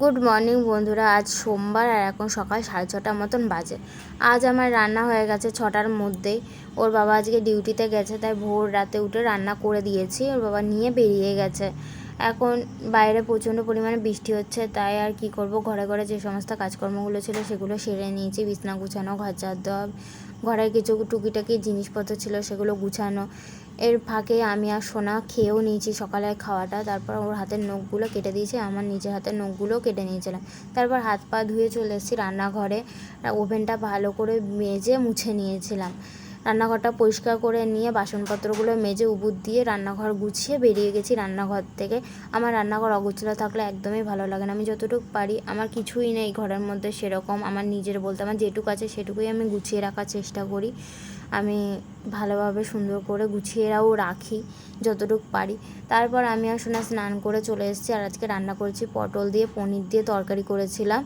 Good morning বন্ধুরা। আজ সোমবার আর এখন সকাল 6:30 মতন বাজে। আজ আমার রান্না হয়ে গেছে 6টার মধ্যেই। ওর বাবা আজকে ডিউটিতে গেছে, তাই ভোর রাতে উঠে রান্না করে দিয়েছি। ওর বাবা নিয়ে বেরিয়ে গেছে। এখন বাইরে প্রচণ্ড পরিমাণে বৃষ্টি হচ্ছে, তাই আর কি করব, ঘরে ঘরে যে সমস্ত কাজকর্মগুলো ছিল সেগুলো সেরে নিয়েছি। বিছনা গুছানো, ঘর ঝাড় দেওয়া, ঘরের কিছু টুকিটাকি জিনিসপত্র ছিল সেগুলো গুছানো। এর ফাঁকে আমি আর সোনা খেয়েও নিয়েছি সকালের খাওয়াটা। তারপর ওর হাতের নখগুলো কেটে দিয়েছি, আমার নিজের হাতের নখগুলোও কেটে নিয়েছিলাম। তারপর হাত পা ধুয়ে চলে এসেছি রান্নাঘরে। ওভেনটা ভালো করে মেজে মুছে নিয়েছিলাম। রান্নাঘরটা পরিষ্কার করে নিয়ে বাসনপত্রগুলো মেজে উবুর দিয়ে রান্নাঘর গুছিয়ে বেরিয়ে গেছি রান্নাঘর থেকে। আমার রান্নাঘর অগোছালো থাকলে একদমই ভালো লাগে না। আমি যতটুকু পারি, আমার কিছুই নেই ঘরের মধ্যে সেরকম, আমার নিজের বলতে আমার যেটুকু আছে সেটুকুই আমি গুছিয়ে রাখার চেষ্টা করি। আমি ভালোভাবে সুন্দর করে গুছিয়েও রাখি যতটুকু পারি। তারপর আমি আর সোনা স্নান করে চলে এসেছি। আর আজকে রান্না করেছি পটল দিয়ে পনির দিয়ে তরকারি করেছিলাম।